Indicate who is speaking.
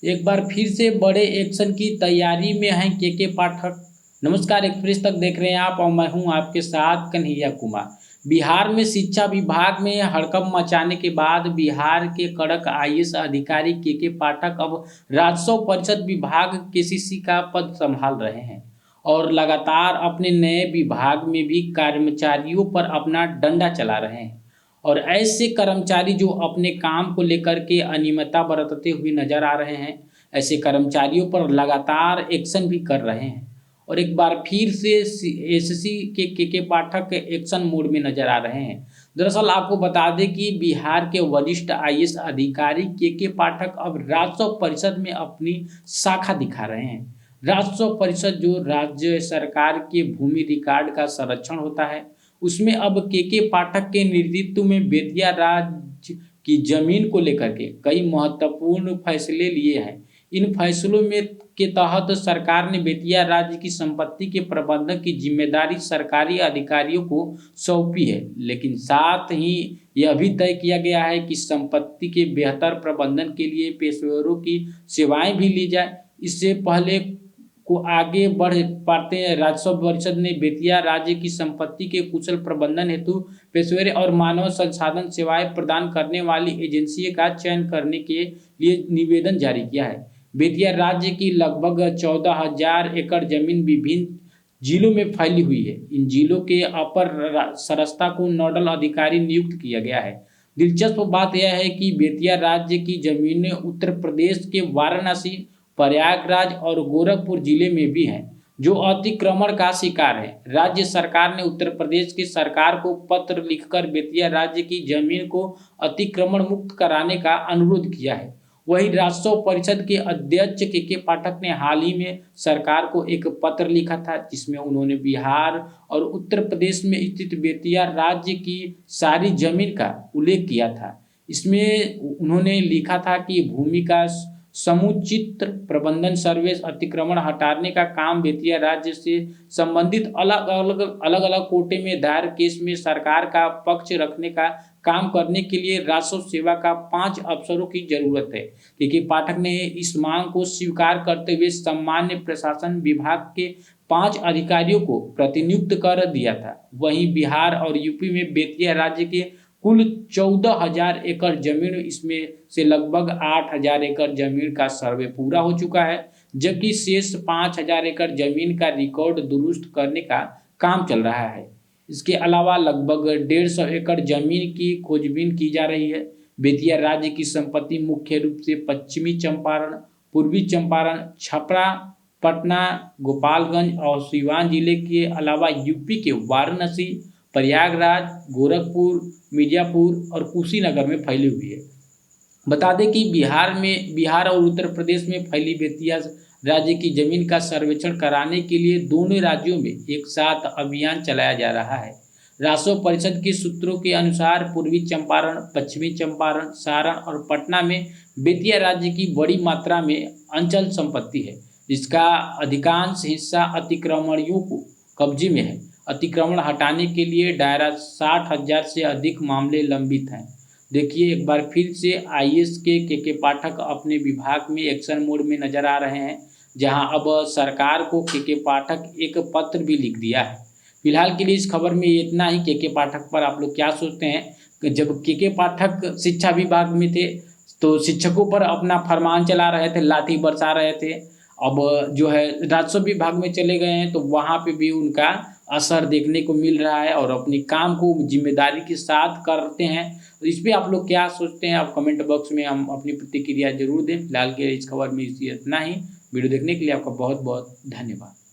Speaker 1: एक बार फिर से बड़े एक्शन की तैयारी में हैं के पाठक। नमस्कार, एक्सप्रेस तक देख रहे हैं आप और मैं हूं आपके साथ कन्हैया कुमार। बिहार में शिक्षा विभाग में हड़कंप मचाने के बाद बिहार के कड़क आईएएस अधिकारी के पाठक अब राजस्व परिषद विभाग केसीसी का पद संभाल रहे हैं और लगातार अपने नए विभाग में भी कर्मचारियों पर अपना डंडा चला रहे हैं। और ऐसे कर्मचारी जो अपने काम को लेकर के अनियमितता बरतते हुए नजर आ रहे हैं, ऐसे कर्मचारियों पर लगातार एक्शन भी कर रहे हैं। और एक बार फिर से एसएससी के पाठक एक्शन मोड में नजर आ रहे हैं। दरअसल आपको बता दें कि बिहार के वरिष्ठ आईएएस अधिकारी के पाठक अब राजस्व परिषद में अपनी शाखा दिखा रहे हैं। राजस्व परिषद जो राज्य सरकार के भूमि रिकॉर्ड का संरक्षण होता है, उसमें अब के पाठक के नेतृत्व में बेतिया राज्य की जमीन को लेकर के कई महत्वपूर्ण फैसले लिए हैं। इन फैसलों में के तहत सरकार ने बेतिया राज्य की संपत्ति के प्रबंधन की जिम्मेदारी सरकारी अधिकारियों को सौंपी है, लेकिन साथ ही यह भी तय किया गया है कि संपत्ति के बेहतर प्रबंधन के लिए पेशेवरों की सेवाएं भी ली जाए। इससे पहले को आगे बढ़ पाते हैं, राजस्व परिषद ने बेतिया राज्य की संपत्ति के कुशल प्रबंधन हेतु पेशेवर और मानव संसाधन सेवाएं प्रदान करने वाली एजेंसी का चयन करने के लिए निवेदन जारी किया है। बेतिया राज्य की लगभग 14,000 एकड़ जमीन विभिन्न जिलों में फैली हुई है। इन जिलों के अपर सरस्ता को नोडल अधिकारी नियुक्त किया गया है। दिलचस्प बात यह है कि बेतिया राज्य की जमीनें उत्तर प्रदेश के वाराणसी, प्रयागराज और गोरखपुर जिले में भी हैं, जो अतिक्रमण का शिकार है। राज्य सरकार ने उत्तर प्रदेश की सरकार को पत्र लिखकर बेतिया राज्य की जमीन को अतिक्रमण मुक्त कराने का अनुरोध किया है। वहीं राजस्व परिषद के अध्यक्ष के पाठक ने हाल ही में सरकार को एक पत्र लिखा था, जिसमें उन्होंने बिहार और उत्तर प्रदेश में स्थित बेतिया राज्य की सारी जमीन का उल्लेख किया था। इसमें उन्होंने लिखा था कि भूमि का समुचित प्रबंधन, सर्वे, अतिक्रमण हटाने का काम बेतिया राज्य से संबंधित अलग अलग कोटे में दायर केस में सरकार का पक्ष रखने का काम करने के लिए राजस्व सेवा का 5 अफसरों की जरूरत है। क्योंकि पाठक ने इस मांग को स्वीकार करते हुए सामान्य प्रशासन विभाग के 5 अधिकारियों को प्रतिनियुक्त कर दिया था। वहीं बिहार और यूपी में बेतिया राज्य के कुल 14,000 एकड़ जमीन, इसमें से लगभग 8,000 एकड़ जमीन का सर्वे पूरा हो चुका है, जबकि शेष 5,000 एकड़ जमीन का रिकॉर्ड दुरुस्त करने का काम चल रहा है। इसके अलावा लगभग 150 एकड़ जमीन की खोजबीन की जा रही है। बेतिया राज्य की संपत्ति मुख्य रूप से पश्चिमी चंपारण, पूर्वी चंपारण, छपरा, पटना, गोपालगंज और सीवान जिले के अलावा यूपी के वाराणसी, प्रयागराज, गोरखपुर, मिर्जापुर और कुशीनगर में फैली हुई है। बता दें कि बिहार और उत्तर प्रदेश में फैली बेतिया राज्य की जमीन का सर्वेक्षण कराने के लिए दोनों राज्यों में एक साथ अभियान चलाया जा रहा है। राजस्व परिषद के सूत्रों के अनुसार पूर्वी चंपारण, पश्चिमी चंपारण, सारण और पटना में बेतिया राज्य की बड़ी मात्रा में अंचल संपत्ति है, जिसका अधिकांश हिस्सा अतिक्रमणियों को कब्जे में है। अतिक्रमण हटाने के लिए दायरा 60,000 से अधिक मामले लंबित हैं। देखिए, एक बार फिर से आईएएस के पाठक अपने विभाग में एक्शन मोड में नजर आ रहे हैं, जहां अब सरकार को के पाठक एक पत्र भी लिख दिया है। फिलहाल के लिए इस खबर में इतना ही। के पाठक पर आप लोग क्या सोचते हैं? जब के पाठक शिक्षा विभाग में थे तो शिक्षकों पर अपना फरमान चला रहे थे, लाठी बरसा रहे थे। अब जो है राजस्व विभाग में चले गए हैं तो वहाँ पे भी उनका असर देखने को मिल रहा है और अपनी काम को जिम्मेदारी के साथ करते हैं। तो इस पे आप लोग क्या सोचते हैं? आप कमेंट बॉक्स में हम अपनी प्रतिक्रिया जरूर दें। फिलहाल के इस खबर में इतना ही। वीडियो देखने के लिए आपका बहुत बहुत धन्यवाद।